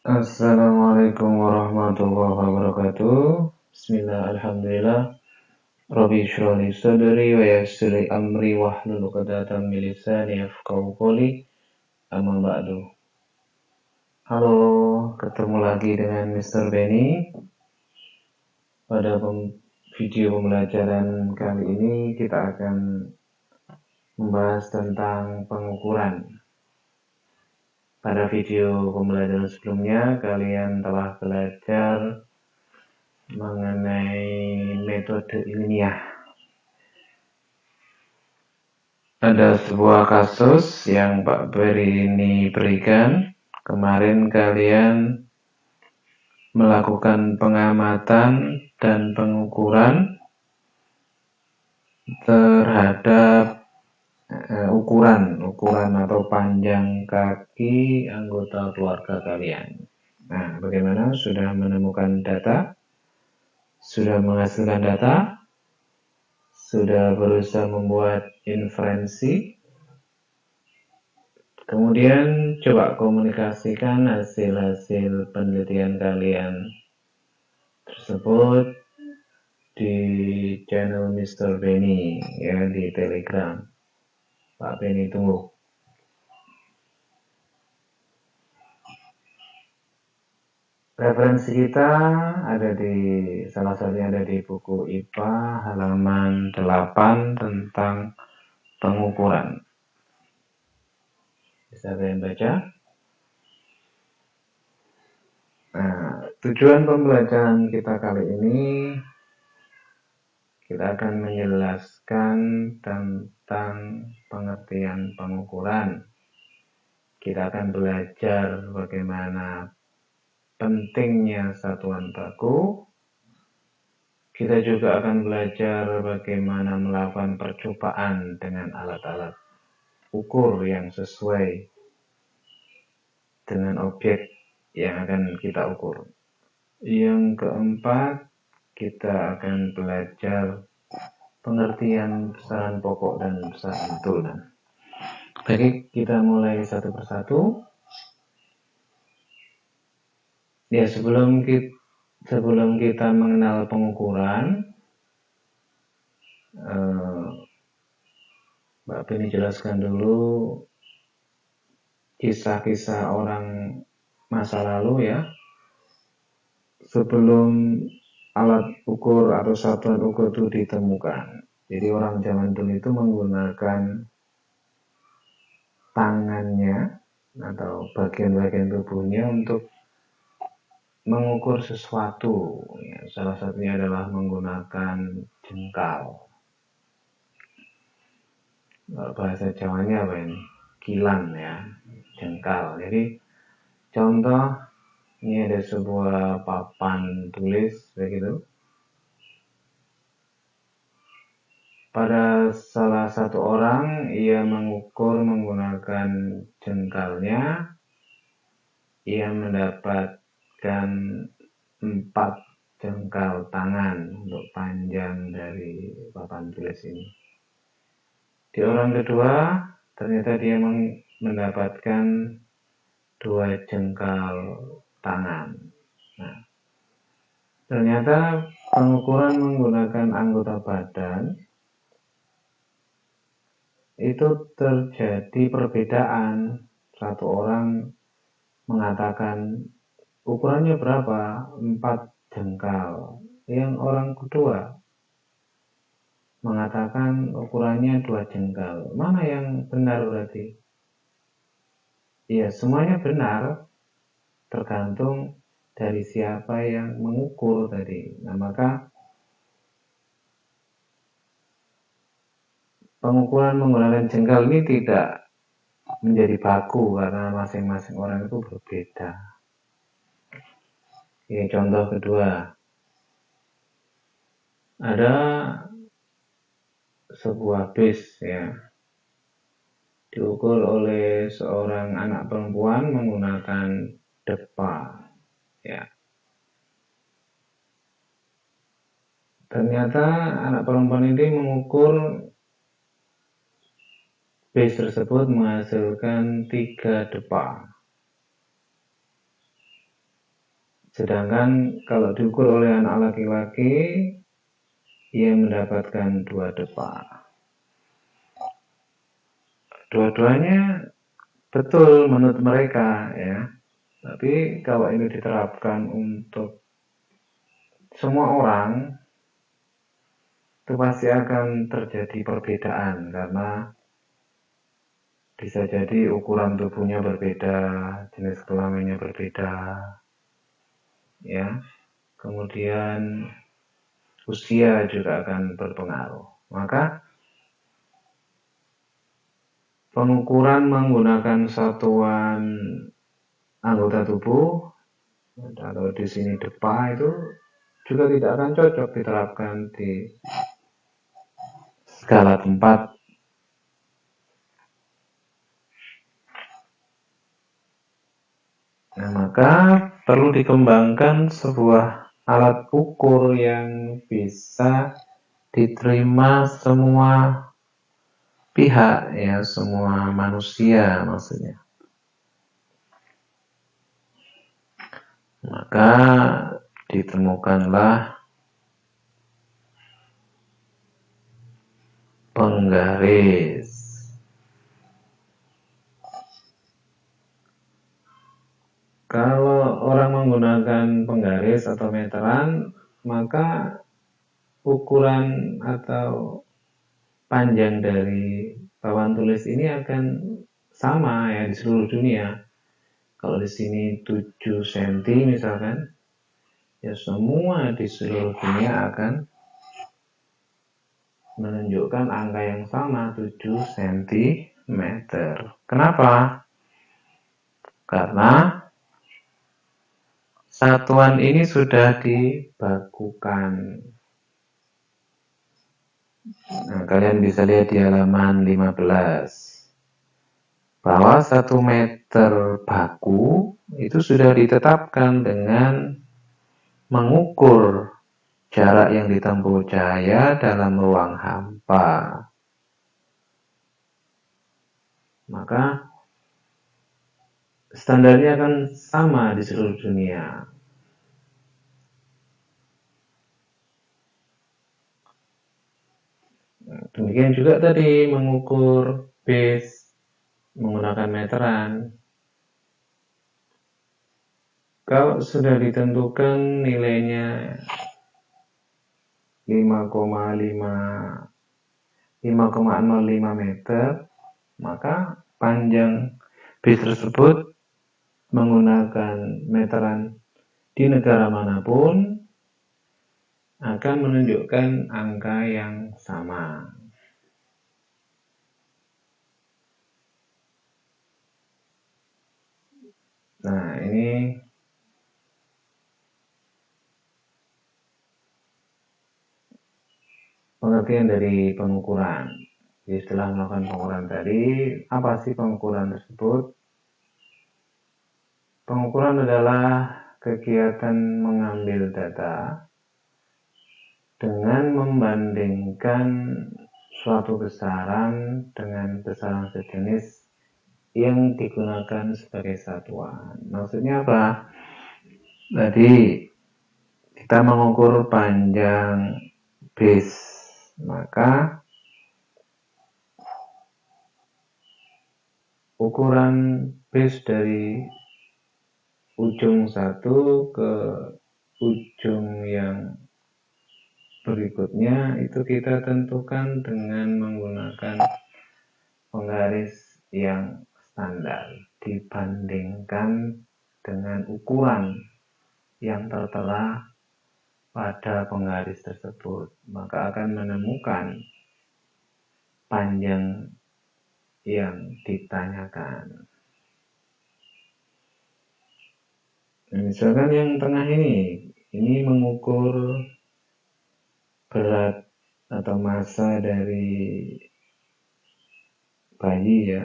Assalamualaikum warahmatullahi wabarakatuh. Bismillah, alhamdulillah. Rabbi shrah li sadri wa yassir li amri wahlul 'uqdatam min lisani yafqahu qawli. Amma ba'du. Halo, ketemu lagi dengan Mr. Benny. Pada video pembelajaran kali ini kita akan membahas tentang pengukuran. Pada video pembelajaran sebelumnya kalian telah belajar mengenai metode ilmiah. Ada sebuah kasus yang Pak Beri ini berikan. Kemarin kalian melakukan pengamatan dan pengukuran terhadap ukuran atau panjang kaki anggota keluarga kalian. Nah, bagaimana? Sudah menemukan data? Sudah menghasilkan data? Sudah berusaha membuat inferensi? Kemudian coba komunikasikan hasil-hasil penelitian kalian tersebut di channel Mr. Benny ya, di Telegram. Pak Benny tunggu. Referensi kita ada di salah satunya ada di buku IPA halaman 8 tentang pengukuran. Bisa kalian baca? Nah, tujuan pembelajaran kita kali ini kita akan menjelaskan tentang pengertian pengukuran. Kita akan belajar bagaimana pentingnya satuan baku. Kita juga akan belajar bagaimana melakukan percobaan dengan alat-alat ukur yang sesuai dengan objek yang akan kita ukur. Yang keempat, kita akan belajar pengertian besaran pokok dan besaran turunan. Baik, kita mulai satu persatu. Ya, sebelum kita mengenal pengukuran, Mbak Beni jelaskan dulu kisah-kisah orang masa lalu ya. Sebelum alat ukur atau satuan ukur itu ditemukan. Jadi orang zaman dulu itu menggunakan tangannya atau bagian-bagian tubuhnya untuk mengukur sesuatu ya, salah satunya adalah menggunakan jengkal. Bahasa Jawanya apa ini? Kilan ya, jengkal. Jadi contoh, ini ada sebuah papan tulis begitu. Pada salah satu orang ia mengukur menggunakan jengkalnya, ia mendapatkan 4 jengkal tangan untuk panjang dari papan tulis ini. Di orang kedua ternyata dia mendapatkan 2 jengkal tangan. Nah, ternyata pengukuran menggunakan anggota badan itu terjadi perbedaan. Satu orang mengatakan ukurannya berapa? 4 jengkal. Yang orang kedua mengatakan ukurannya 2 jengkal. Mana yang benar berarti? Ya, semuanya benar, tergantung dari siapa yang mengukur tadi. Nah, maka pengukuran menggunakan jengkal ini tidak menjadi baku karena masing-masing orang itu berbeda. Ini contoh kedua. Ada sebuah bis ya, diukur oleh seorang anak perempuan menggunakan depa ya. Ternyata anak perempuan ini mengukur bis tersebut menghasilkan 3 depa. Sedangkan kalau diukur oleh anak laki-laki, ia mendapatkan 2 depa. Dua-duanya betul menurut mereka ya. Tapi kalau ini diterapkan untuk semua orang, itu pasti akan terjadi perbedaan karena bisa jadi ukuran tubuhnya berbeda, jenis kelaminnya berbeda, ya. Kemudian usia juga akan berpengaruh. Maka pengukuran menggunakan satuan anggota tubuh atau di sini depa itu juga tidak akan cocok diterapkan di skala tempat. Nah, maka perlu dikembangkan sebuah alat ukur yang bisa diterima semua pihak, ya, semua manusia maksudnya. Maka ditemukanlah penggaris. Kalau orang menggunakan penggaris atau meteran, maka ukuran atau panjang dari papan tulis ini akan sama ya di seluruh dunia. Kalau di sini 7 cm misalkan, ya semua di seluruh dunia akan menunjukkan angka yang sama, 7 cm. Kenapa? Karena satuan ini sudah dibakukan. Nah, kalian bisa lihat di halaman 15 bahwa 1 meter baku itu sudah ditetapkan dengan mengukur jarak yang ditempuh cahaya dalam ruang hampa. Maka standarnya akan sama di seluruh dunia. Demikian juga tadi mengukur base menggunakan meteran. Kalau sudah ditentukan nilainya 5,05 meter, maka panjang base tersebut menggunakan meteran di negara manapun akan menunjukkan angka yang sama. Nah, ini pengertian dari pengukuran. Jadi setelah melakukan pengukuran tadi, apa sih pengukuran tersebut? Pengukuran adalah kegiatan mengambil data dengan membandingkan suatu besaran dengan besaran sejenis yang digunakan sebagai satuan. Maksudnya apa? Tadi kita mengukur panjang base, maka ukuran base dari ujung satu ke ujung yang berikutnya itu kita tentukan dengan menggunakan penggaris yang standar dibandingkan dengan ukuran yang tertera pada penggaris tersebut, maka akan menemukan panjang yang ditanyakan. Nah, misalkan yang tengah ini mengukur berat atau massa dari bayi ya,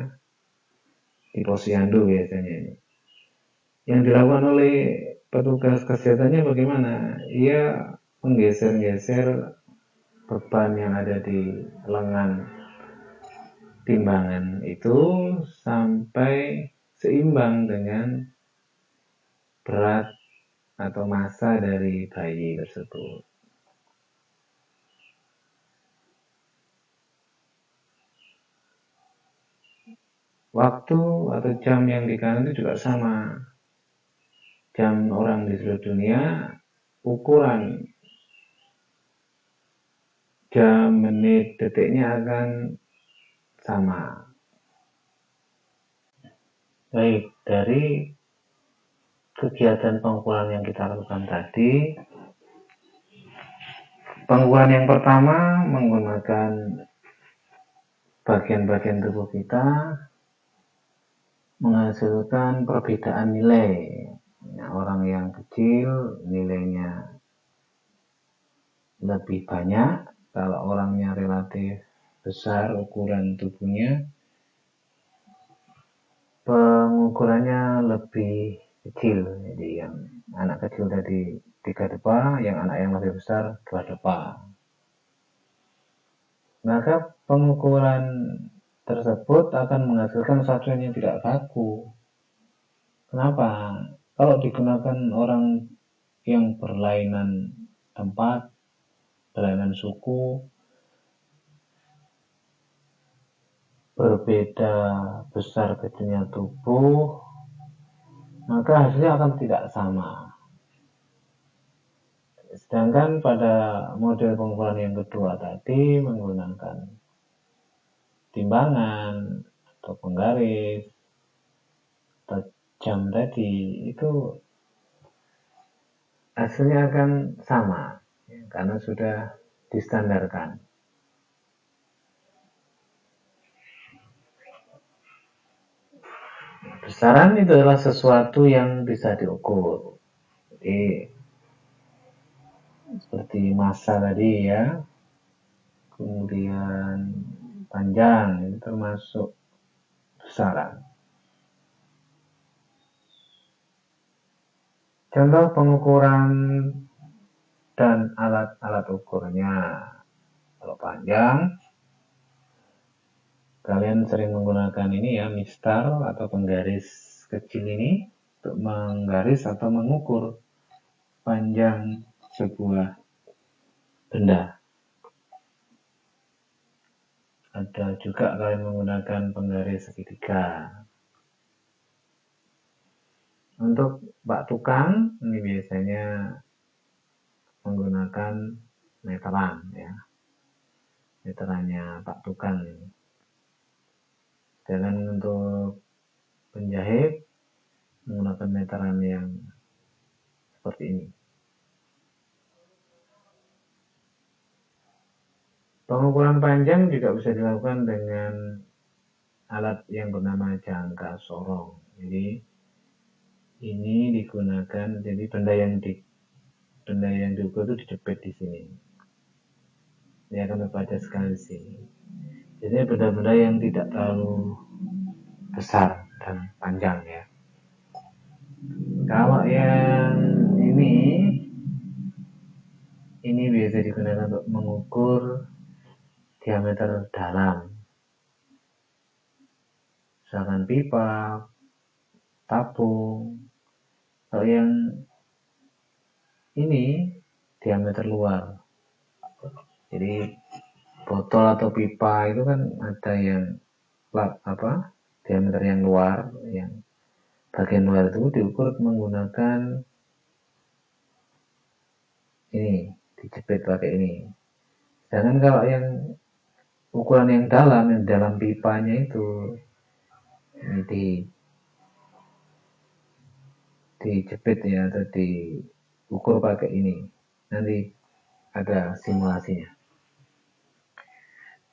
di posyandu biasanya ini. Yang dilakukan oleh petugas kesehatannya bagaimana? Ia menggeser-geser beban yang ada di lengan timbangan itu sampai seimbang dengan berat atau massa dari bayi tersebut. Waktu atau jam yang dikandung itu juga sama. Jam orang di seluruh dunia, ukuran jam, menit, detiknya akan sama. Baik, dari kegiatan pengukuran yang kita lakukan tadi, pengukuran yang pertama menggunakan bagian-bagian tubuh kita menghasilkan perbedaan nilai. Orang yang kecil nilainya lebih banyak, kalau orangnya relatif besar ukuran tubuhnya, pengukurannya lebih kecil. Jadi yang anak kecil tadi 3 depa, yang anak yang lebih besar 2 depa. Maka pengukuran tersebut akan menghasilkan sesuatu yang tidak kaku. Kenapa? Kalau digunakan orang yang berlainan tempat, berlainan suku, berbeda besar kecilnya tubuh, maka hasilnya akan tidak sama. Sedangkan pada model pengukuran yang kedua tadi menggunakan timbangan atau penggaris atau jam tadi, itu hasilnya akan sama karena sudah distandarkan. Besaran itu adalah sesuatu yang bisa diukur. Jadi seperti massa tadi ya, kemudian panjang, itu termasuk besaran. Contoh pengukuran dan alat-alat ukurnya. Kalau panjang, kalian sering menggunakan ini ya, mistar atau penggaris kecil ini untuk menggaris atau mengukur panjang sebuah benda. Ada juga kalian menggunakan penggaris segitiga. Untuk Pak Tukang, ini biasanya menggunakan meteran ya. Meterannya Pak Tukang ini. Dan untuk penjahit menggunakan meteran yang seperti ini. Pengukuran panjang juga bisa dilakukan dengan alat yang bernama jangka sorong. Jadi ini digunakan, jadi benda yang diukur itu dijepit di sini. Ini akan terbaca sekali di sini. Jadi benda-benda yang tidak terlalu besar dan panjang ya. Kalau yang ini biasa digunakan untuk mengukur diameter dalam. Misalkan pipa, tabung. Kalau yang ini diameter luar. Jadi botol atau pipa itu kan ada yang diameter yang luar, yang bagian luar itu diukur menggunakan ini, dijepit pakai ini. Sedangkan kalau yang ukuran yang dalam pipanya itu ini dijepit ya, atau diukur pakai ini. Nanti ada simulasinya.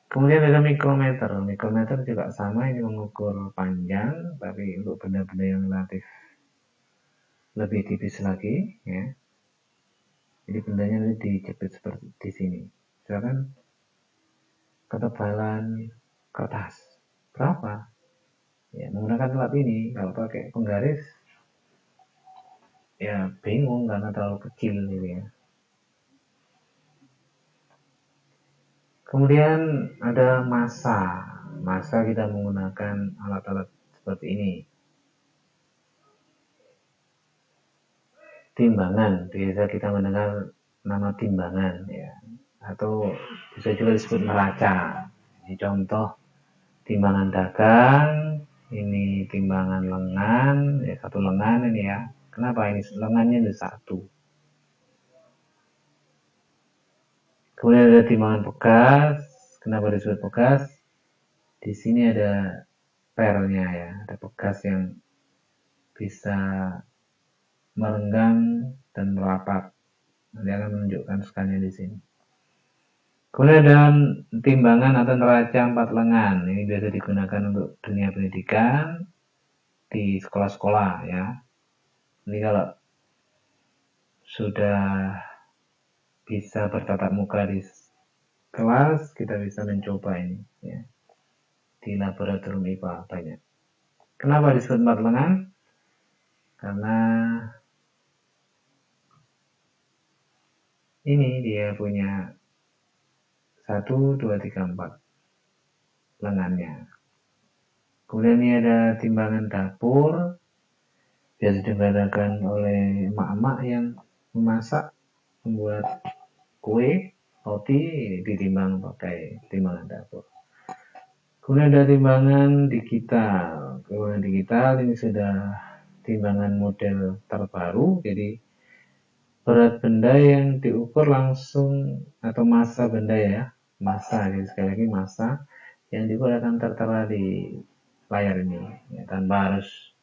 Kemudian ada mikrometer. Mikrometer juga sama, ini mengukur panjang, tapi untuk benda-benda yang relatif lebih tipis lagi ya. Jadi bendanya dijepit seperti di sini. Misalkan ketebalan kertas berapa? Ya, menggunakan alat ini. Kalau pakai penggaris ya bingung karena terlalu kecil gitu ya. Kemudian ada massa. Massa kita menggunakan alat-alat seperti ini. timbangan, biasa kita mendengar nama timbangan ya, atau bisa juga disebut neraca. Ini contoh timbangan dagang, ini timbangan lengan, ya, satu lengan ini ya. Kenapa ini lengannya itu satu? Kemudian ada timbangan bekas. Kenapa disebut bekas? Di sini ada pernya ya, ada bekas yang bisa merenggang dan merapat. Nanti akan menunjukkan skalanya di sini. Kemudian ada timbangan atau neraca 4 lengan. Ini biasa digunakan untuk dunia pendidikan di sekolah-sekolah ya. Ini kalau sudah bisa bertatap muka di kelas, kita bisa mencoba ini ya. Di laboratorium IPA banyak. Kenapa disebut 4 lengan? Karena ini dia punya 1, 2, 3, 4 lengannya. Kemudian ini ada timbangan dapur, biasa digunakan oleh emak-emak yang memasak, membuat kue, roti, ditimbang pakai timbangan dapur. Kemudian ada timbangan digital. Timbangan digital ini sudah timbangan model terbaru, jadi berat benda yang diukur langsung atau massa benda ya, massa, jadi sekali lagi massa yang diukur akan tertera di layar ini ya, tanpa harus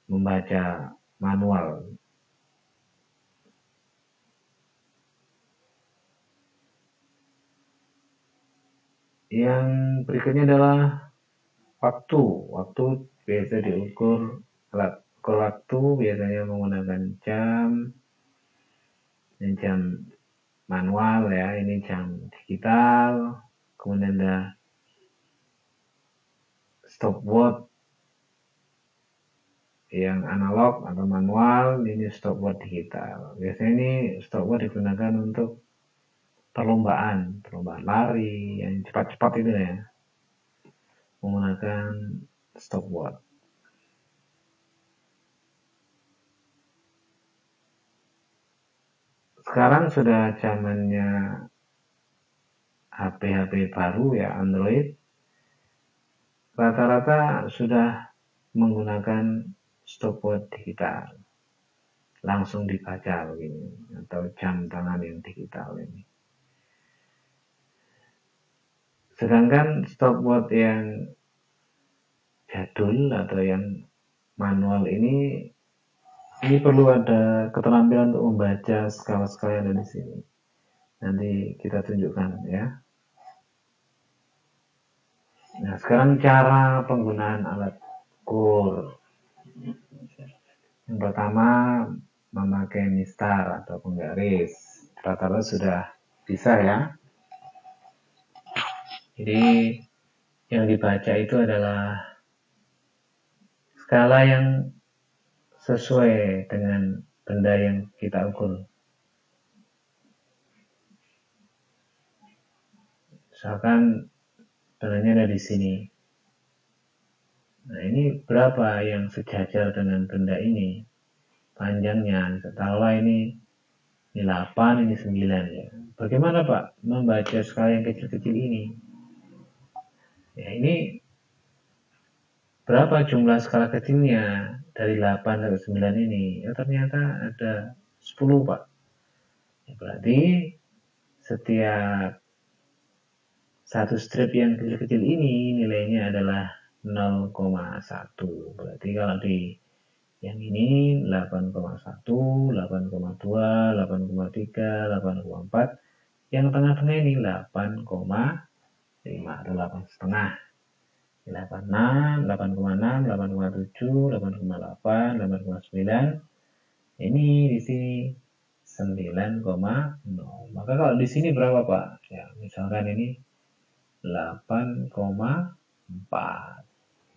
membaca manual. Yang berikutnya adalah waktu. Waktu biasa diukur, alat ukur waktu biasanya menggunakan jam, ini jam manual ya, ini jam digital. Kemudian ada stopwatch yang analog atau manual, ini stopwatch digital. Biasanya ini stopwatch digunakan untuk perlombaan lari yang cepat-cepat itu ya, menggunakan stopwatch. Sekarang sudah zamannya HP-HP baru ya, Android, rata-rata sudah menggunakan stopwatch digital, langsung dibaca begini, atau jam tangan yang digital ini. Sedangkan stopwatch yang jadul atau yang manual ini perlu ada keterampilan untuk membaca skala-skala yang ada di sini. Nanti kita tunjukkan ya. Nah, sekarang cara penggunaan alat ukur. Yang pertama, memakai mistar atau penggaris. Rata-rata sudah bisa ya. Jadi yang dibaca itu adalah skala yang sesuai dengan benda yang kita ukur. Misalkan bendanya ada di sini. Nah, ini berapa yang sejajar dengan benda ini? Panjangnya, taruhlah ini 8, ini 9 ya. Bagaimana Pak membaca skala yang kecil-kecil ini? Ya, ini berapa jumlah skala kecilnya dari 8 sampai 9 ini? Ya, ternyata ada 10 Pak. Ya, berarti setiap satu strip yang kecil-kecil ini nilainya adalah 0,1. Berarti kalau di yang ini 8,1, 8,2, 8,3, 8,4. Yang tengah-tengah ini 8,5 atau 8,5. 86, 8,6, 8,7, 8,8, 8,9. Ini di sini 9,0. Maka kalau di sini berapa Pak? Ya, misalkan ini 8,4.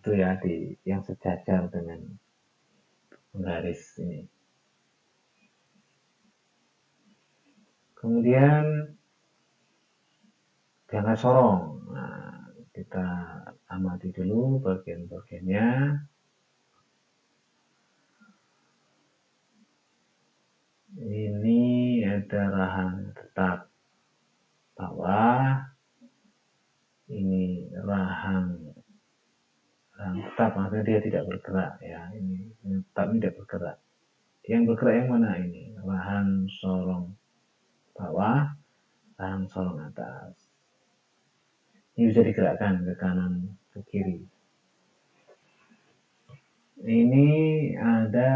Itu ya yang sejajar dengan penggaris ini. Kemudian jangka sorong. Nah, kita amati dulu bagian-bagiannya. ada rahang tetap bawah, ini rahang tetap, maksudnya dia tidak bergerak ya, ini tetap tidak bergerak. Yang bergerak yang mana ini? Rahang sorong bawah, rahang sorong atas. Ini bisa digerakkan ke kanan, ke kiri. Ini ada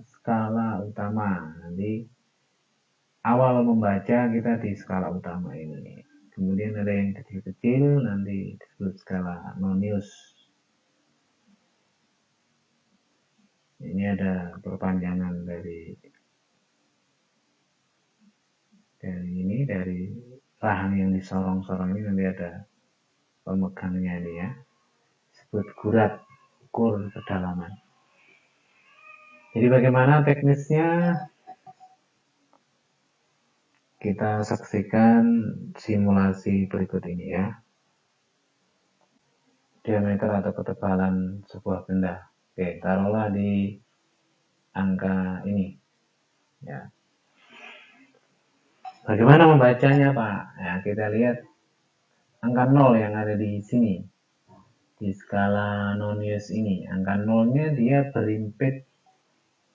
skala utama. Nanti awal membaca kita di skala utama ini. Kemudian ada yang kecil-kecil, nanti disebut skala nonius. Ini ada perpanjangan dari rahang yang disorong-sorong ini, nanti ada pemegangnya ini ya, disebut gurat, ukur kedalaman. Jadi bagaimana teknisnya? Kita saksikan simulasi berikut ini ya. Diameter atau ketebalan sebuah benda. Oke, taruhlah di angka ini ya. Bagaimana membacanya Pak? Ya, kita lihat angka 0 yang ada di sini. Di skala nonius ini, angka 0-nya dia berimpit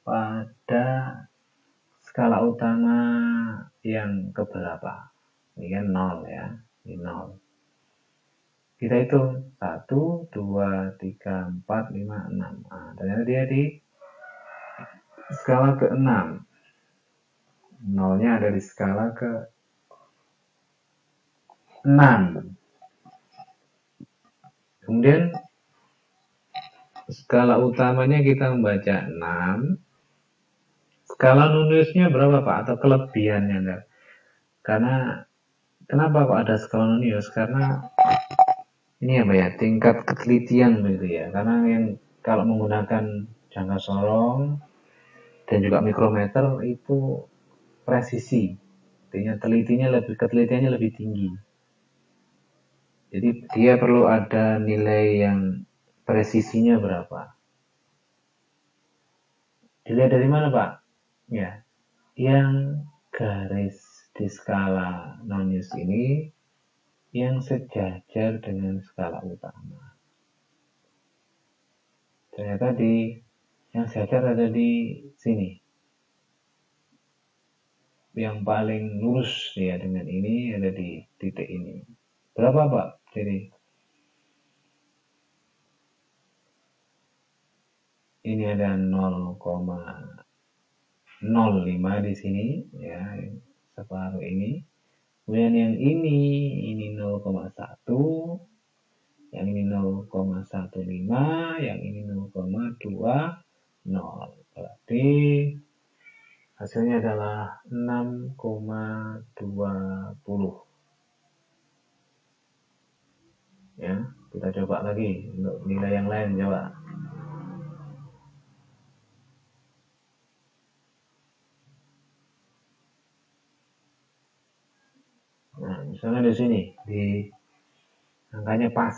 pada skala utama yang keberapa? Ini kan 0 ya, ini 0. Kita hitung 1, 2, 3, 4, 5, 6. Nah, ternyata dia di skala ke-6. 0-nya ada di skala ke-6. Kemudian skala utamanya kita membaca 6. Skala noniusnya berapa Pak? Atau kelebihannya enggak? Karena kenapa kok ada skala nonius? Karena ini apa ya, tingkat ketelitian begitu ya. Karena yang kalau menggunakan jangka sorong dan juga mikrometer itu presisi, artinya ketelitiannya lebih tinggi. Jadi dia perlu ada nilai yang presisinya berapa. Dilihat dari mana Pak? Ya, yang garis di skala nonius ini yang sejajar dengan skala utama. Ternyata yang sejajar ada di sini. Yang paling lurus ya dengan ini ada di titik ini. Berapa Pak? Jadi ini ada 0,05 di sini ya, separuh ini. Kemudian yang ini 0,1, yang ini 0,15, yang ini 0,20. Berarti hasilnya adalah 6,20. Ya, kita coba lagi untuk nilai yang lain, coba. Nah, misalnya di sini, di angkanya pas.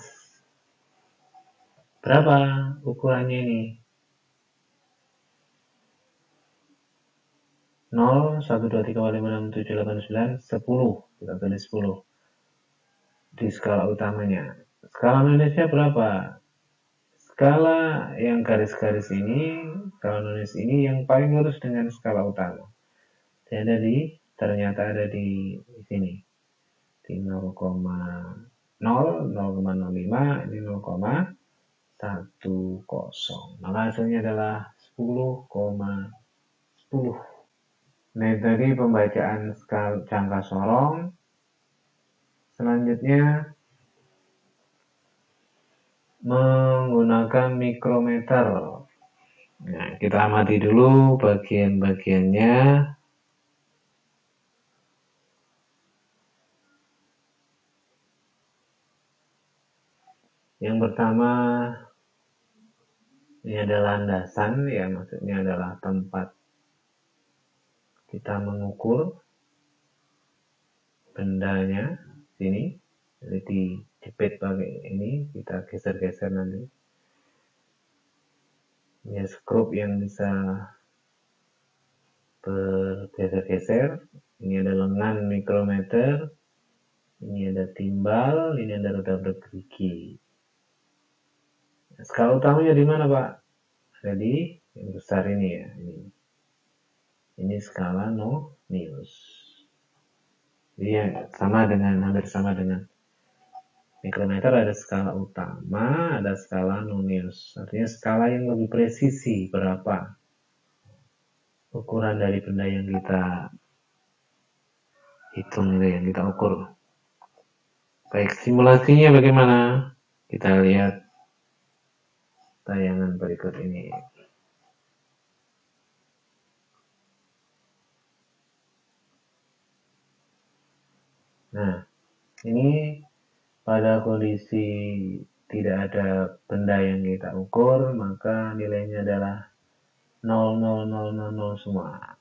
Berapa ukurannya ini? 0, 1, 2, 3, 4, 5, 6, 7, 8, 9, 10. Kita tulis 10. Di skala utamanya. Skala noniusnya berapa? Skala yang garis-garis ini, skala nonius ini yang paling lurus dengan skala utama. Ternyata ada di sini. Di 0,0, 0,05, ini 0,10. Maka hasilnya adalah 10,10. Nah, tadi pembacaan skala jangka sorong. Selanjutnya menggunakan mikrometer. Nah, kita amati dulu bagian-bagiannya. Yang pertama, ini adalah landasan, ya maksudnya adalah tempat kita mengukur bendanya sini. Jadi dijepit pakai ini, kita geser-geser nanti. Ini skrup yang bisa bergeser-geser. Ini ada lengan mikrometer, ini ada timbal, ini ada roda bergerigi. Skala utamanya di mana, Pak? Ada di yang besar ini ya. Ini skala Nonius. Dia hampir sama dengan mikrometer. Ada skala utama, ada skala Nonius. Artinya skala yang lebih presisi berapa ukuran dari benda yang kita hitung, yang kita ukur. Baik, simulasinya bagaimana? Kita lihat tayangan berikut ini. Nah, ini pada kondisi tidak ada benda yang kita ukur, maka nilainya adalah 0, 0, 0, 0, 0 semua.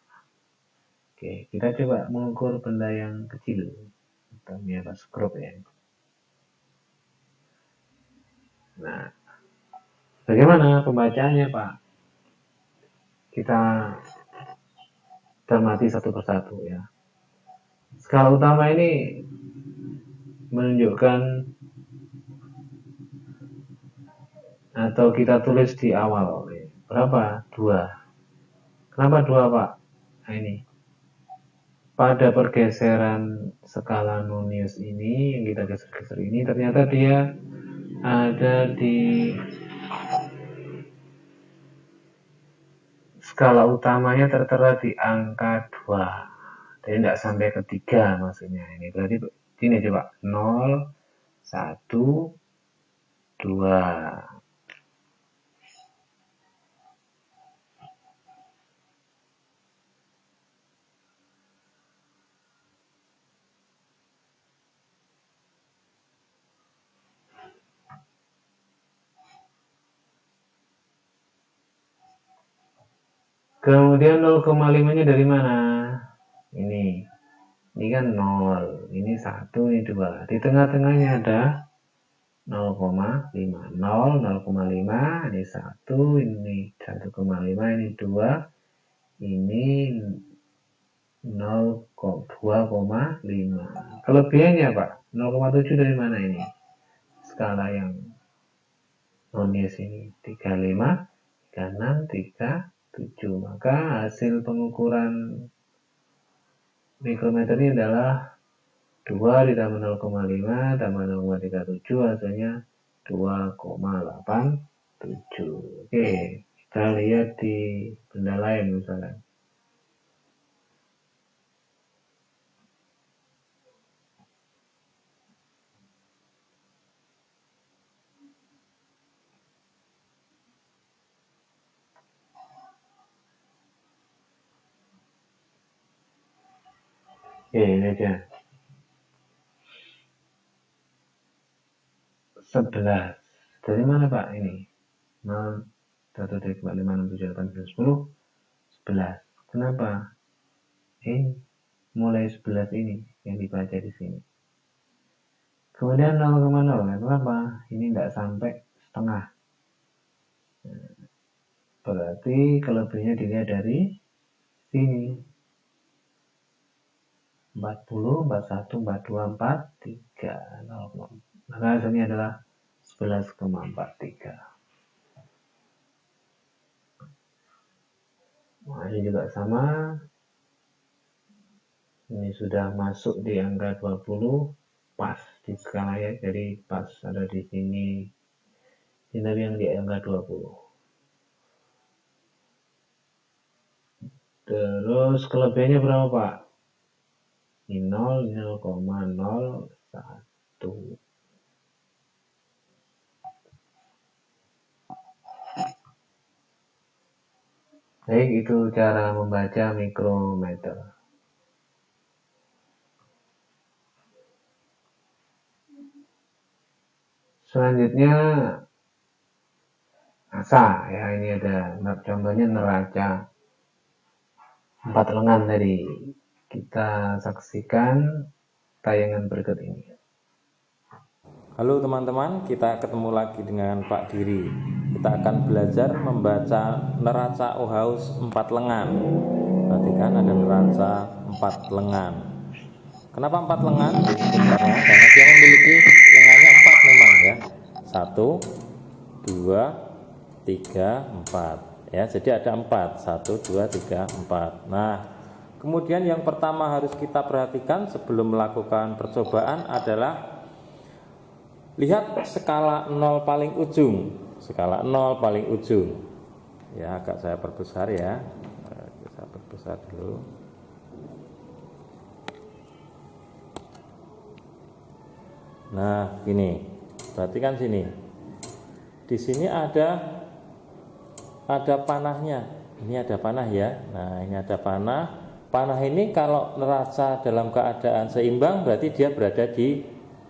Oke, kita coba mengukur benda yang kecil. Kita skrup ya. Nah, bagaimana pembacaannya, Pak? Kita cermati satu persatu ya. Skala utama ini menunjukkan atau kita tulis di awal. Berapa? 2. Kenapa 2, Pak? Nah, ini. Pada pergeseran skala Nonius ini, yang kita geser-geser ini, ternyata dia ada di skala utamanya tertera di angka 2. Jadi tidak sampai ke 3 maksudnya. Ini berarti ini coba 0, 1, 2. Kemudian 0,5-nya dari mana? Ini kan 0, ini 1, ini 2. Di tengah-tengahnya ada 0,5, 0, 0,5, ini 1, ini 1,5, ini 2, ini 0,2,5. Kelebihannya, Pak, 0,7 dari mana ini? Skala yang Nonius ini 35, 36, 37. Maka hasil pengukuran mikrometer ini adalah 2 ditambah 0,5 tambah 0,37, hasilnya 2,87. Oke, kita lihat di benda lain misalnya. Oke, ini aja. 11. Dari mana, Pak, ini? 0, 1, 2, 3, 4, 5, 6, 7, 8, 9, 10. 11. Kenapa? Ini mulai 11 ini yang dibaca di sini. Kemudian 0,0. Kenapa? Ini tidak sampai setengah. Berarti kelebihannya dilihat dari sini. 40, 41, 42, 43. Maka hasilnya adalah 11,43. Nah, ini juga sama. Ini sudah masuk di angka 20, pas di skala ya. Jadi pas ada di sini. Ini yang di angka 20. Terus kelebihannya berapa, Pak? Ini 0, 0,01. Baik, itu cara membaca mikrometer. Selanjutnya asa ya, ini ada contohnya neraca 4 lengan tadi. Kita saksikan tayangan berikut ini. Halo teman-teman, kita ketemu lagi dengan Pak Diri. Kita akan belajar membaca neraca Ohaus 4 lengan. Perhatikan ada neraca 4 lengan. Kenapa 4 lengan? Karena dia memiliki lengannya 4 memang ya. 1, 2, 3, 4 ya. Jadi ada 4. 1, 2, 3, 4. Nah, kemudian yang pertama harus kita perhatikan sebelum melakukan percobaan adalah lihat skala 0 paling ujung. Skala 0 paling ujung. Ya, agak saya perbesar ya. Saya perbesar dulu. Nah, ini. Perhatikan sini. Di sini ada panahnya. Ini ada panah ya. Nah, ini ada panah. Panah ini kalau neraca dalam keadaan seimbang berarti dia berada di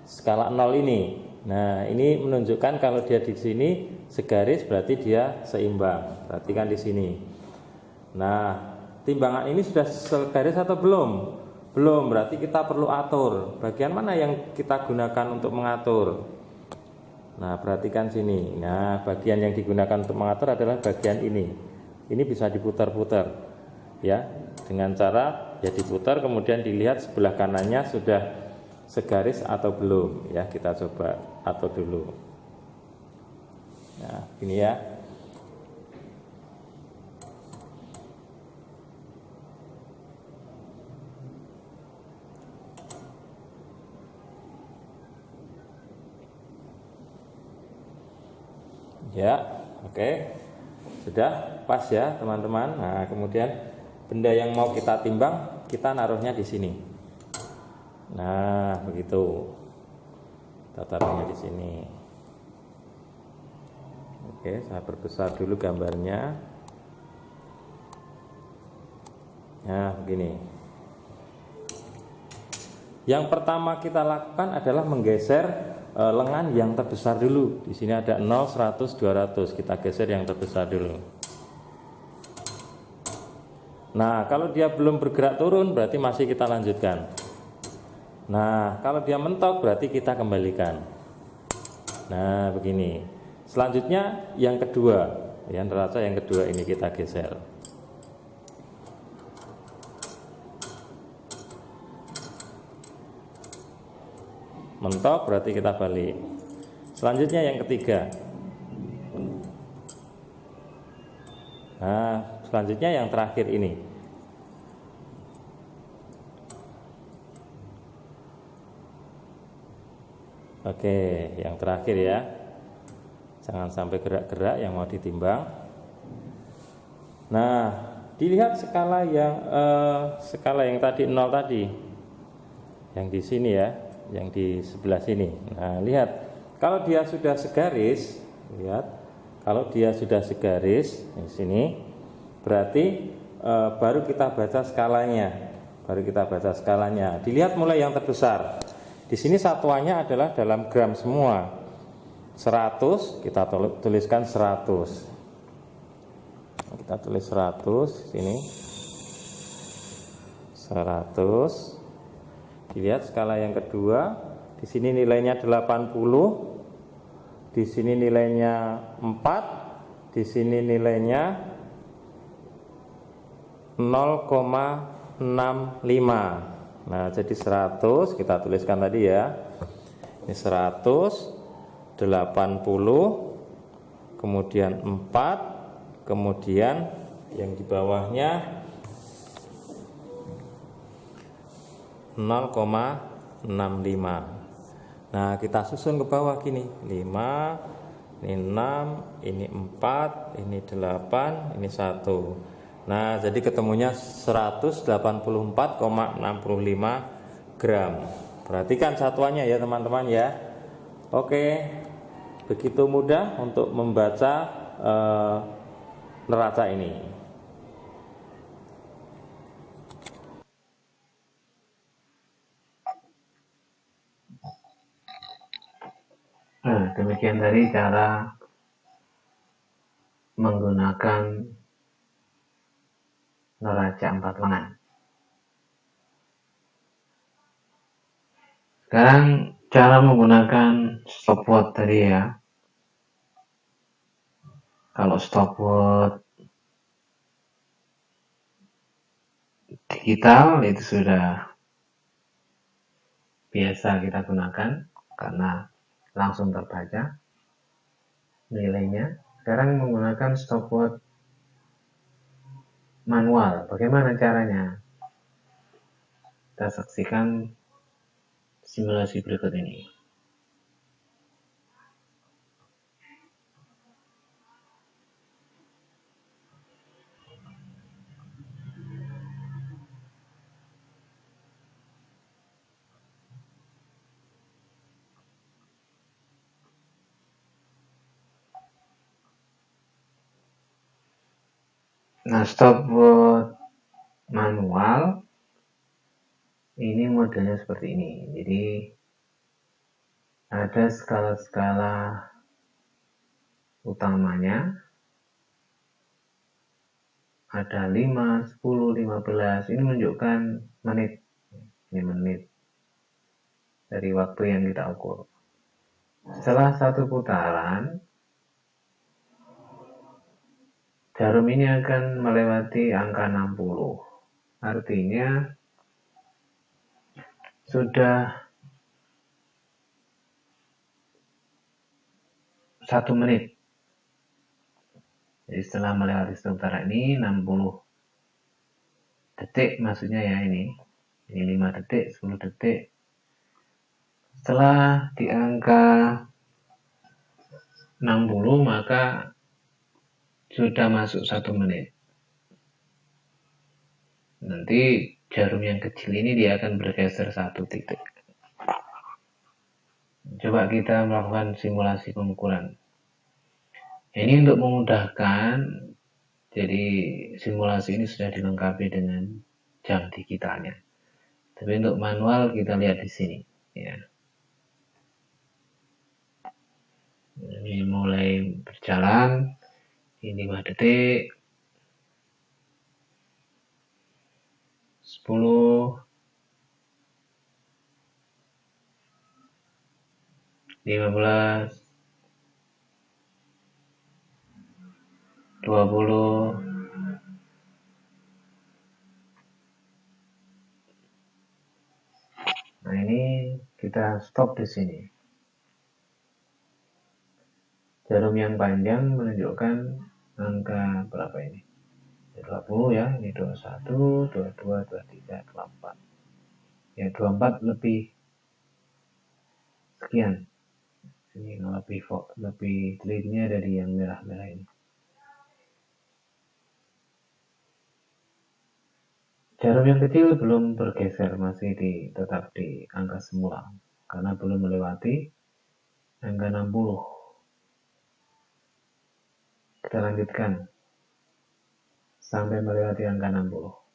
skala 0 ini. Nah, ini menunjukkan kalau dia di sini segaris berarti dia seimbang. Perhatikan di sini. Nah, timbangan ini sudah segaris atau belum? Belum, berarti kita perlu atur. Bagian mana yang kita gunakan untuk mengatur? Nah, perhatikan sini. Nah, bagian yang digunakan untuk mengatur adalah bagian ini. Ini bisa diputar-putar. Ya, dengan cara ya diputar kemudian dilihat sebelah kanannya sudah segaris atau belum. Ya, kita coba atur dulu. Nah, ini ya. Ya, oke. Sudah pas ya, teman-teman. Nah, kemudian benda yang mau kita timbang, kita naruhnya di sini. Nah, begitu. Kita taruhnya di sini. Oke, saya perbesar dulu gambarnya. Nah, begini. Yang pertama kita lakukan adalah menggeser lengan yang terbesar dulu. Di sini ada 0, 100, 200. Kita geser yang terbesar dulu. Nah, kalau dia belum bergerak turun berarti masih kita lanjutkan. Nah, kalau dia mentok berarti kita kembalikan. Nah, begini. Selanjutnya yang kedua, ya, neraca yang kedua ini kita geser. Mentok berarti kita balik. Selanjutnya yang ketiga. Nah, selanjutnya yang terakhir ini. Oke, yang terakhir ya. Jangan sampai gerak-gerak yang mau ditimbang. Nah, dilihat skala yang tadi 0 tadi. Yang di sini ya. Yang di sebelah sini. Nah, lihat kalau dia sudah segaris, lihat kalau dia sudah segaris di sini, berarti baru kita baca skalanya. Dilihat mulai yang terbesar. Di sini satuannya adalah dalam gram semua. 100 kita tuliskan 100. Kita tulis 100 sini. 100. Dilihat skala yang kedua, di sini nilainya 80, di sini nilainya 4, di sini nilainya 0,65. Nah, jadi 100 kita tuliskan tadi ya. Ini 100, 80, kemudian 4, kemudian yang di bawahnya 0,65. Nah, kita susun ke bawah gini. 5, ini 6, ini 4, ini 8, ini 1. Nah, jadi ketemunya 184,65 gram. Perhatikan satuannya ya, teman-teman ya. Oke. Begitu mudah untuk membaca neraca ini. Nah, demikian tadi cara menggunakan neraca 4 lengan. Sekarang cara menggunakan stopwatch tadi ya. Kalau stopwatch digital itu sudah biasa kita gunakan karena langsung terbaca nilainya. Sekarang menggunakan stopwatch manual. Bagaimana caranya? Kita saksikan simulasi berikut ini. Nah, stopwatch manual ini modelnya seperti ini. Jadi ada skala-skala utamanya, ada 5, 10, 15. Ini menunjukkan menit. Ini menit dari waktu yang kita ukur. Setelah satu putaran, jarum ini akan melewati angka 60. Artinya sudah 1 menit. Jadi setelah melewati putaran ini 60 detik maksudnya ya ini 5 detik, 10 detik. Setelah di angka 60 maka sudah masuk 1 menit. Nanti jarum yang kecil ini dia akan bergeser 1 titik. Coba kita melakukan simulasi pengukuran. Ini untuk memudahkan, jadi simulasi ini sudah dilengkapi dengan jam digitalnya. Tapi untuk manual kita lihat di sini. Ya. Ini mulai berjalan. Ini 5 detik. 10. 15. 20. Nah, ini kita stop di sini. Jarum yang panjang menunjukkan angka berapa ini? 20 ya, ini 21, 22, 23, 24. Ya, 24 lebih sekian. Ini lebih telitinya dari yang merah-merah ini. Jarum yang kecil belum bergeser, masih tetap di angka semula karena belum melewati angka 60. Kita lanjutkan sampai melewati angka 60.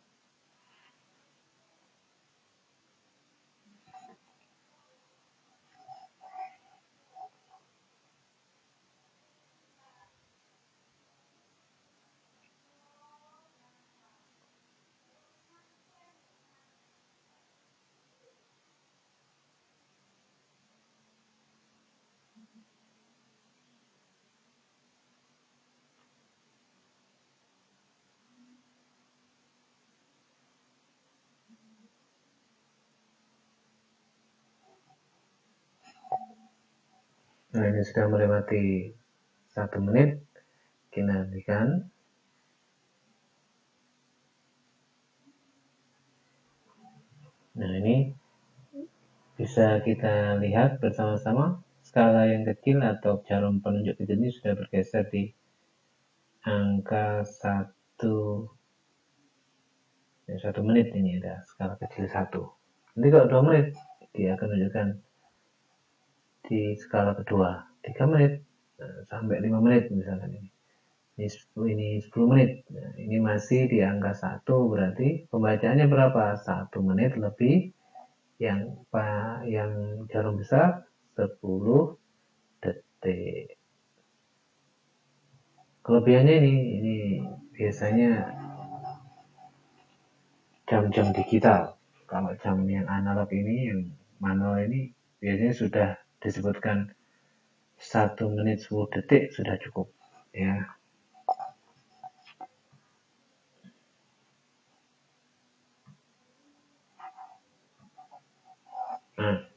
Nah, ini sudah melewati 1 menit. Kita nantikan. Nah, ini bisa kita lihat bersama-sama skala yang kecil atau jarum penunjuk kecil ini sudah bergeser di angka 1 menit. Ini ada skala kecil 1. Nanti kalau 2 menit dia akan menunjukkan di skala kedua 3 menit sampai 5 menit misalkan ini 10 menit. Nah, ini masih di angka 1, berarti pembacaannya berapa? 1 menit lebih yang jarum besar 10 detik. Kelebihannya ini biasanya jam-jam digital. Kalau jam yang analog ini, yang manual ini biasanya sudah disebutkan 1 menit 10 detik sudah cukup ya.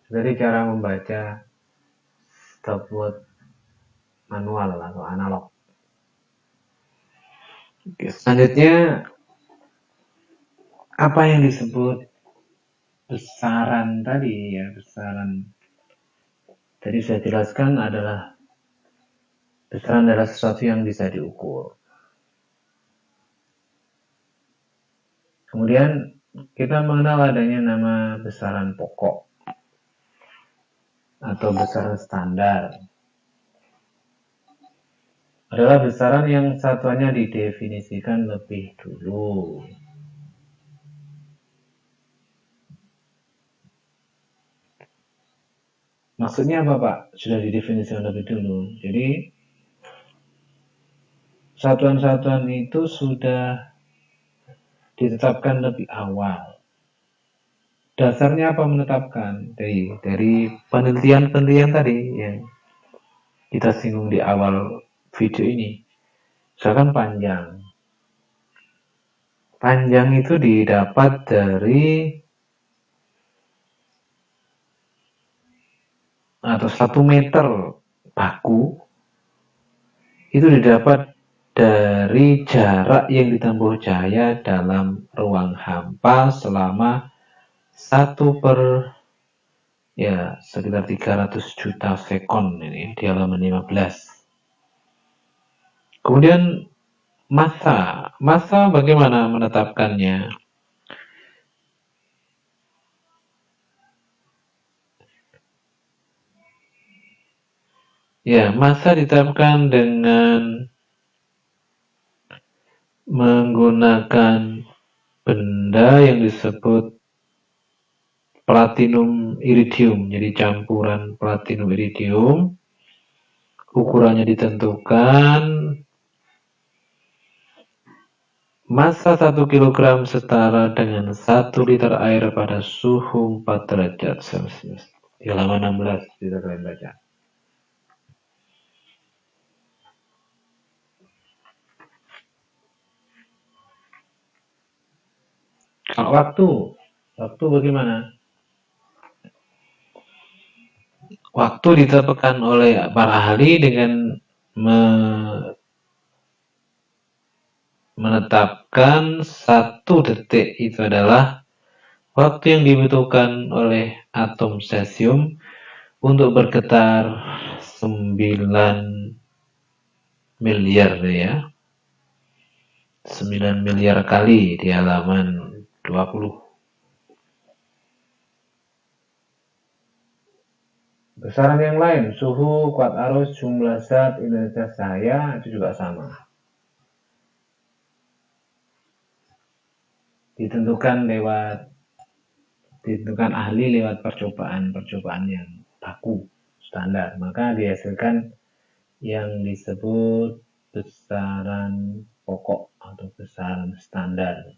dari cara membaca stopwatch manual atau analog. Oke, selanjutnya apa yang disebut besaran tadi ya, besaran tadi saya jelaskan adalah besaran adalah sesuatu yang bisa diukur. Kemudian kita mengenal adanya nama besaran pokok atau besaran standar. Adalah besaran yang satuannya didefinisikan lebih dulu. Maksudnya apa, Pak? Sudah didefinisikan lebih dulu. Jadi satuan-satuan itu sudah ditetapkan lebih awal. Dasarnya apa menetapkan? Dari penelitian-penelitian tadi yang kita singgung di awal video ini. Misalkan panjang. Panjang itu didapat dari atau 1 meter baku itu didapat dari jarak yang ditempuh cahaya dalam ruang hampa selama 1 per ya sekitar 300 juta sekon ini di halaman 15. Kemudian massa bagaimana menetapkannya? Ya, massa ditetapkan dengan menggunakan benda yang disebut platinum iridium. Jadi campuran platinum iridium. Ukurannya ditentukan. Massa 1 kg setara dengan 1 liter air pada suhu 4 derajat Celcius. Di halaman 16 bisa kalian baca. Kalau waktu bagaimana? Waktu ditetapkan oleh para ahli dengan menetapkan 1 detik itu adalah waktu yang dibutuhkan oleh atom cesium untuk bergetar 9 miliar ya. 9 miliar kali di halaman 20. Besaran yang lain, suhu, kuat arus, jumlah zat, intensitas cahaya itu juga sama. Ditentukan ahli lewat percobaan yang baku, standar. Maka dihasilkan yang disebut besaran pokok atau besaran standar.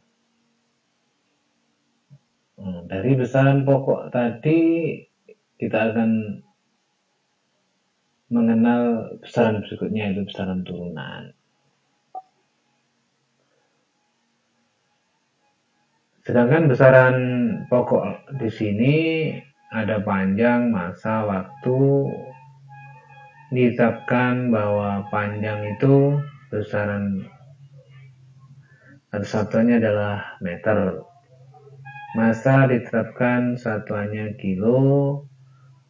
Dari besaran pokok tadi kita akan mengenal besaran berikutnya, yaitu besaran turunan. Sedangkan besaran pokok di sini ada panjang, massa, waktu. Ditetapkan bahwa panjang itu besaran satuannya adalah meter. Massa ditetapkan satuannya kilo.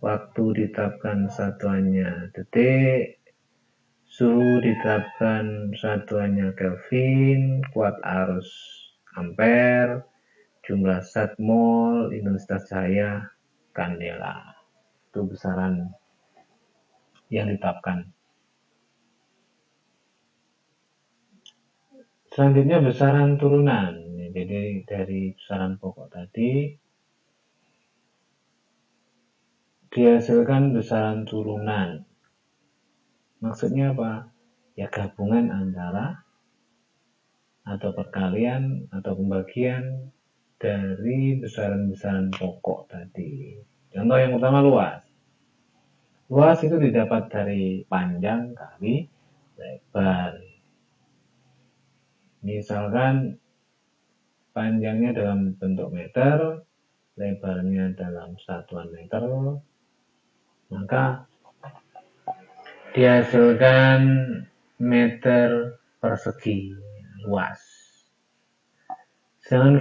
Waktu ditetapkan satuannya detik. Suhu ditetapkan satuannya Kelvin. Kuat arus ampere. Jumlah zat mol, intensitas cahaya kandela. Itu besaran yang ditetapkan. Selanjutnya besaran turunan. Jadi dari besaran pokok tadi dihasilkan besaran turunan. Maksudnya apa? Ya gabungan antara atau perkalian atau pembagian dari besaran-besaran pokok tadi. Contoh yang pertama luas. Luas itu didapat dari panjang kali lebar. Misalkan panjangnya dalam bentuk meter, lebarnya dalam satuan meter, maka dihasilkan meter persegi luas. Sedangkan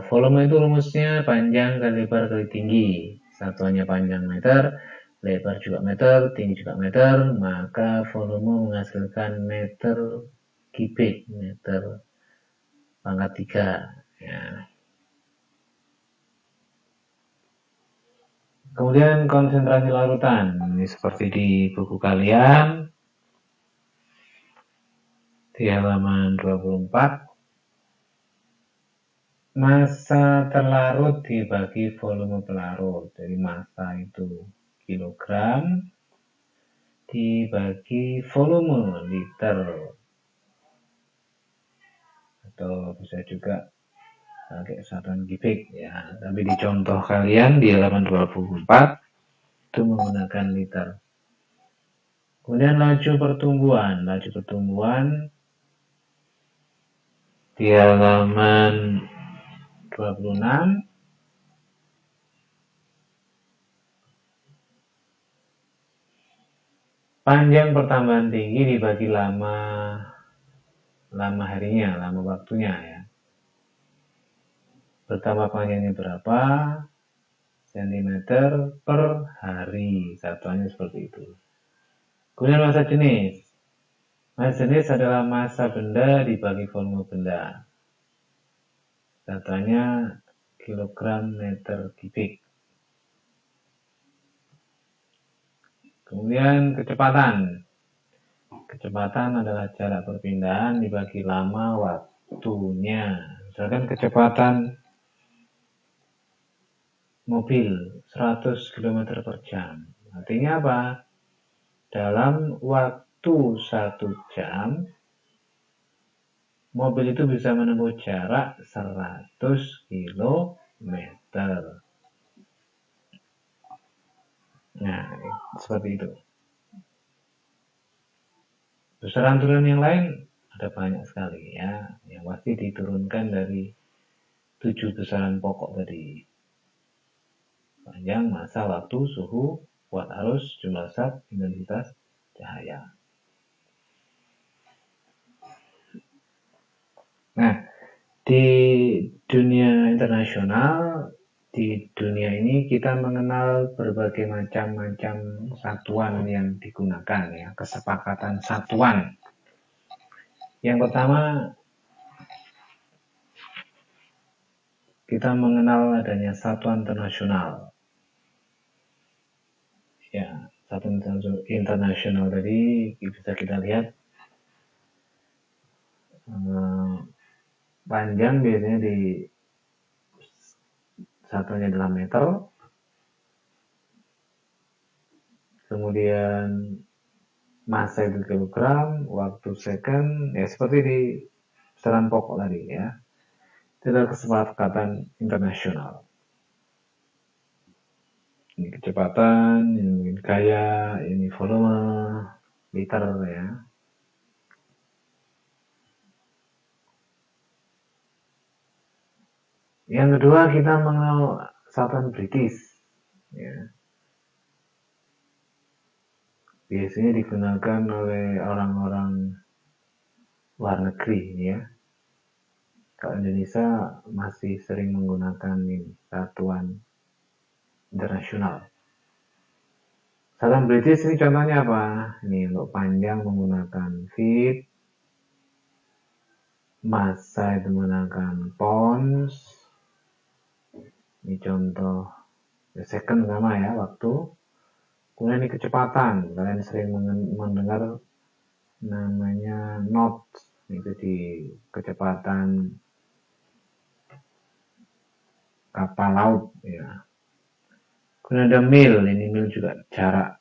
volume itu rumusnya panjang kali lebar kali tinggi. Satuannya panjang meter, lebar juga meter, tinggi juga meter, maka volume menghasilkan meter kubik, meter pangkat 3. Ya. Kemudian konsentrasi larutan, ini seperti di buku kalian, di halaman 24. Massa terlarut dibagi volume pelarut. Jadi massa itu kilogram dibagi volume liter. Atau bisa juga pakai satuan kubik ya. Tapi di contoh kalian di halaman 24 itu menggunakan liter. Kemudian laju pertumbuhan di halaman 26. Panjang pertambahan tinggi dibagi lama harinya, lama waktunya ya. Bertambah panjangnya berapa sentimeter per hari, satuannya seperti itu. Kemudian massa jenis. Massa jenis adalah massa benda dibagi volume benda. Satuannya kilogram meter kubik. Kemudian kecepatan. Kecepatan adalah jarak perpindahan dibagi lama waktunya. Misalkan kecepatan mobil 100 km per jam. Artinya apa? Dalam waktu 1 jam, mobil itu bisa menempuh jarak 100 km. Nah, seperti itu. Besaran turun yang lain ada banyak sekali ya. Yang pasti diturunkan dari 7 besaran pokok tadi. Panjang, massa, waktu, suhu, kuat arus, jumlah zat, intensitas cahaya. Nah, di dunia internasional, di dunia ini kita mengenal berbagai macam satuan yang digunakan ya, kesepakatan satuan. Yang pertama, kita mengenal adanya satuan internasional. Ya, satuan internasional tadi bisa kita lihat panjang biasanya di satuannya adalah meter. Kemudian massa itu kilogram, waktu second, ya seperti di besaran pokok tadi ya. Itu adalah kesepakatan internasional. Ini kecepatan, ini mungkin gaya, ini volume, liter ya. Yang kedua kita mengenal satuan British ya. Biasanya digunakan oleh orang-orang luar negeri ya. Kalau Indonesia masih sering menggunakan ini satuan internasional. Satuan British ini contohnya apa? Ini untuk panjang menggunakan feet, massa itu menggunakan pounds. Ini contoh second sama ya, waktu. Kemudian ini kecepatan, kalian sering mendengar namanya knot, itu di kecepatan kapal laut ya. Kemudian ada mil, ini mil juga jarak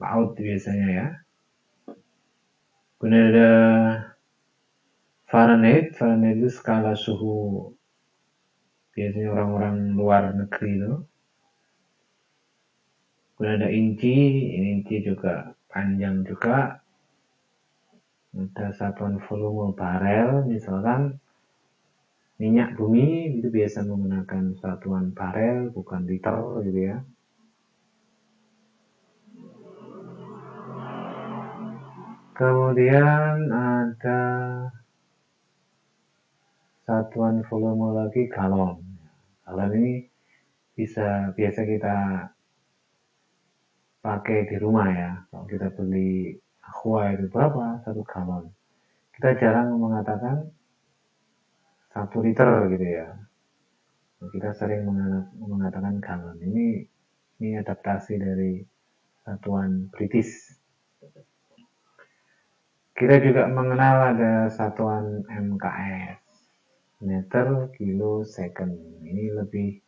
laut biasanya ya. Kemudian ada Fahrenheit itu skala suhu biasanya orang-orang luar negeri itu. Kemudian ada inci, ini inci juga panjang juga. Ada satuan volume barel, misalkan minyak bumi itu biasa menggunakan satuan barel bukan liter gitu ya. Kemudian ada satuan volume lagi galon. Galon ini biasa kita pakai di rumah ya. Kalau kita beli aqua itu berapa? 1 galon. Kita jarang mengatakan 1 liter gitu ya. Kita sering mengatakan galon. Ini adaptasi dari satuan British. Kita juga mengenal ada satuan MKS, meter kilo second. Ini lebih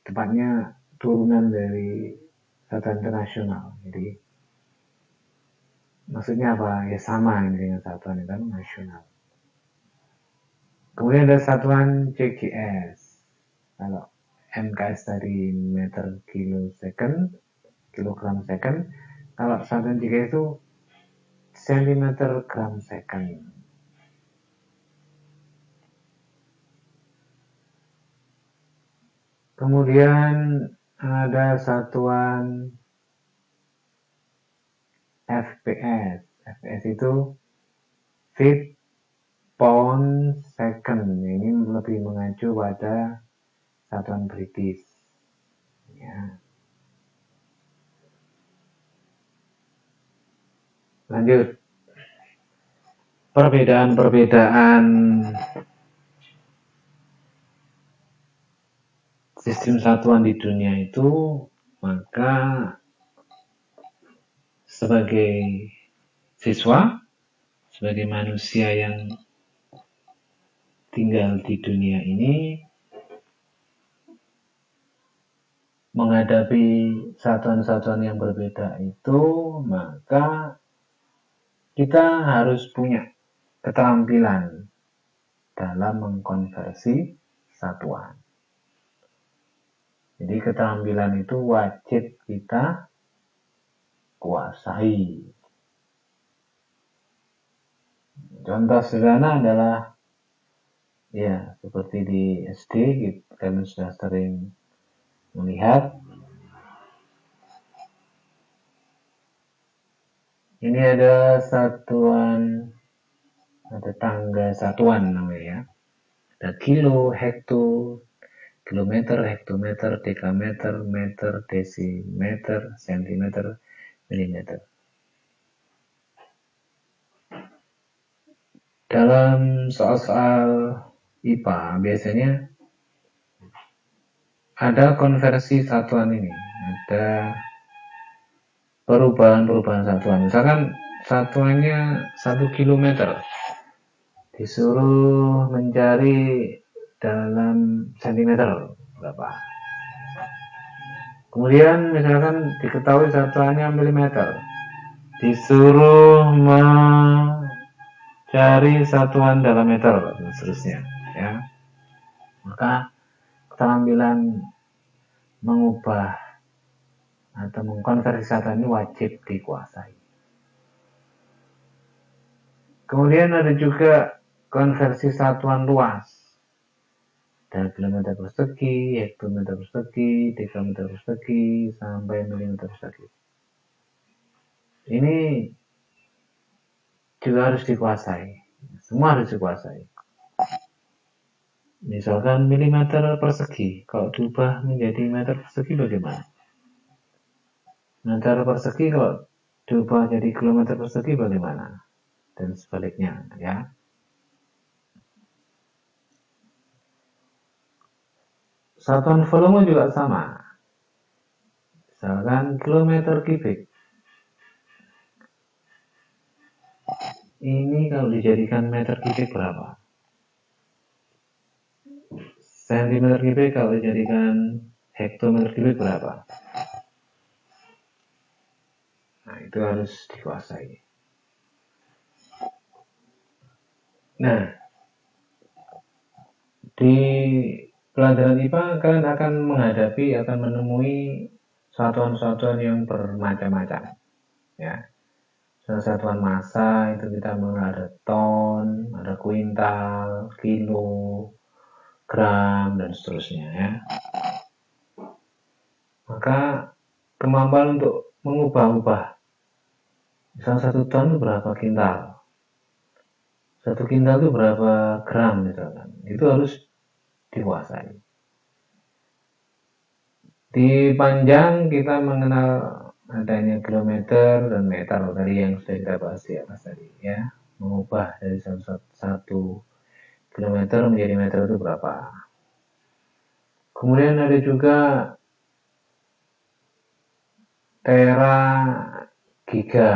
tepatnya turunan dari satuan internasional. Jadi maksudnya apa? Ya sama dengan satuan internasional. Kemudian ada satuan CGS. Kalau MKS tadi meter kilo second, kilogram second. Kalau satuan CGS itu sentimeter gram second. Kemudian ada satuan FPS. FPS itu feet pound second. Ini lebih mengacu pada satuan British. Ya. Lanjut. Perbedaan sistem satuan di dunia itu, maka sebagai siswa, sebagai manusia yang tinggal di dunia ini, menghadapi satuan-satuan yang berbeda itu, maka kita harus punya keterampilan dalam mengkonversi satuan. Jadi keterampilan itu wajib kita kuasai. Contoh sederhana adalah ya seperti di SD kalian sudah sering melihat. Ini ada satuan, ada tangga satuan namanya ya. Ada kilo, hekto, kilometer, hektometer, dekameter, meter, desimeter, sentimeter, milimeter. Dalam soal-soal IPA biasanya ada konversi satuan ini, ada perubahan satuan. Misalkan satuannya 1 kilometer, disuruh mencari dalam sentimeter berapa. Kemudian misalkan diketahui satuannya milimeter, disuruh mencari satuan dalam meter dan seterusnya ya. Maka keterampilan mengubah atau mengkonversi satuan ini wajib dikuasai. Kemudian ada juga konversi satuan luas. Dari kilometer persegi, hektometer persegi, dekameter persegi, sampai milimeter persegi. Ini juga harus dikuasai. Semua harus dikuasai. Misalkan milimeter persegi, kalau diubah menjadi meter persegi bagaimana? Meter persegi kalau diubah jadi kilometer persegi bagaimana? Dan sebaliknya ya. Satuan volume juga sama. Misalkan kilometer kubik. Ini kalau dijadikan meter kubik berapa? Sentimeter kubik kalau dijadikan hektometer kubik berapa? Nah, itu harus dikuasai. Nah, di pelajaran IPA kalian akan menemui satuan-satuan yang bermacam-macam. Ya. satuan massa itu kita ada ton, ada kuintal, kilo, gram, dan seterusnya ya. Maka kemampuan untuk mengubah-ubah, misal 1 ton itu berapa kintal, 1 kintal itu berapa gram misalkan, itu harus dikuasai. Di panjang kita mengenal adanya kilometer dan meter tadi yang sudah kita bahas di atas tadi ya. Mengubah dari 1 kilometer menjadi meter itu berapa. Kemudian ada juga tera, giga.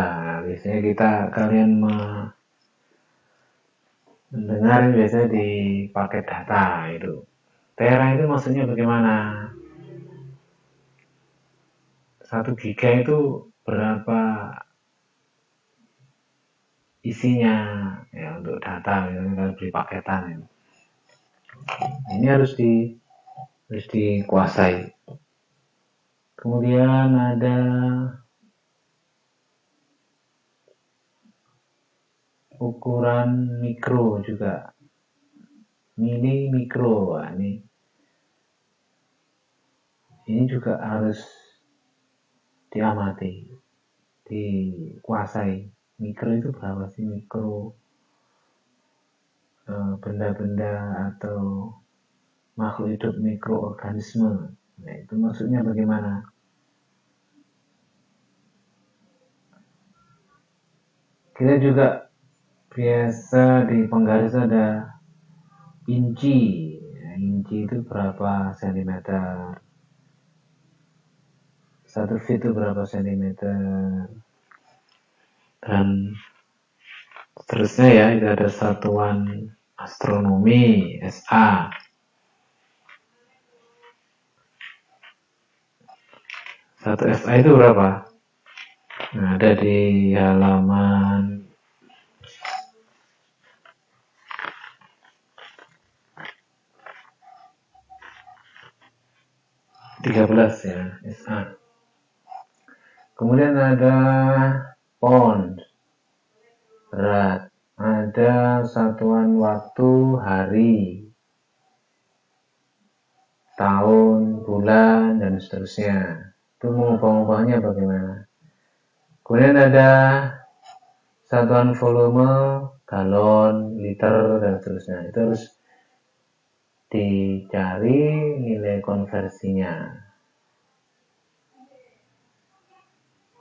Biasanya kalian mendengar biasanya di paket data itu. Tera itu maksudnya bagaimana? 1 giga itu berapa isinya ya untuk data, misalnya kalau beli paketan ya. Ini harus dikuasai. Kemudian ada ukuran mikro juga, mini, mikro. Wah, ini juga harus diamati, dikuasai. Mikro itu berapa sih mikro? Benda-benda atau makhluk hidup mikroorganisme. Nah, itu maksudnya bagaimana? Kita juga biasa di penggaris ada inci. Nah, inci itu berapa sentimeter? 1 feet itu berapa sentimeter? Dan seterusnya ya, itu ada satuan astronomi, SA. Satu SA itu berapa? Nah, ada di halaman 13 ya, SA. Kemudian ada pound, berat. Ada satuan waktu, hari, tahun, bulan, dan seterusnya. Itu mengubah-ubahnya bagaimana? Kemudian ada satuan volume, galon, liter, dan seterusnya. Itu harus dicari nilai konversinya.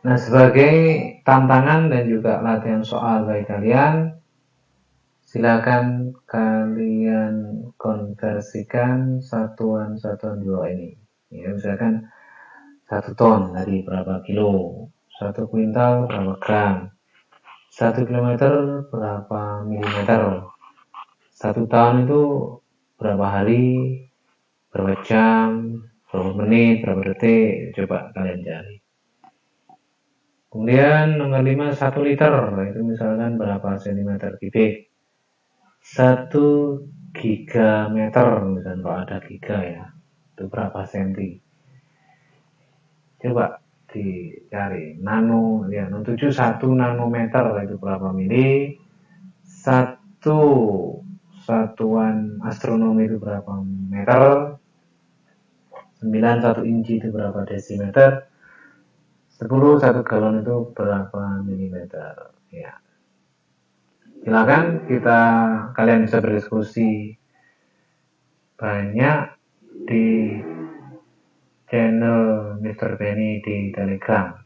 Nah, sebagai tantangan dan juga latihan soal bagi kalian, silakan kalian konversikan satuan-satuan di bawah ini. Ya, misalkan 1 ton dari berapa kilo, 1 kuintal berapa gram, 1 kilometer berapa milimeter, 1 tahun itu berapa hari, berapa jam, berapa menit, berapa detik, coba kalian cari. Kemudian nomor 5, 1 liter, itu misalkan berapa sentimeter kubik. 1 gigameter, misalkan kalau ada giga ya, itu berapa senti. Coba dicari, nano, ya, 1 nanometer itu berapa mili, 1 satuan astronomi itu berapa meter, 1 inci itu berapa desimeter, 1 galon itu berapa milimeter ya. Silakan kalian bisa berdiskusi banyak di channel Mr. Benny di Telegram.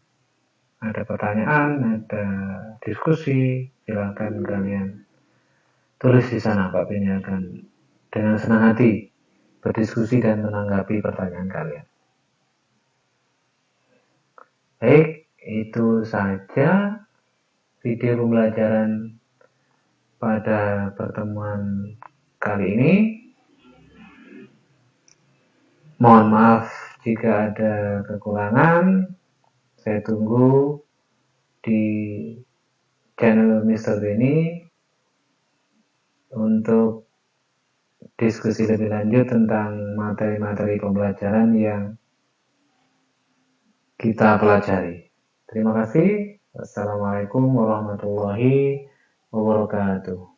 Ada pertanyaan, ada diskusi, silakan kalian tulis di sana. Pak Benny akan dengan senang hati berdiskusi dan menanggapi pertanyaan kalian. Baik, itu saja video pembelajaran pada pertemuan kali ini. Mohon maaf jika ada kekurangan. Saya tunggu di channel Mr. Benny untuk diskusi lebih lanjut tentang materi-materi pembelajaran yang kita pelajari. Terima kasih. Assalamualaikum warahmatullahi wabarakatuh.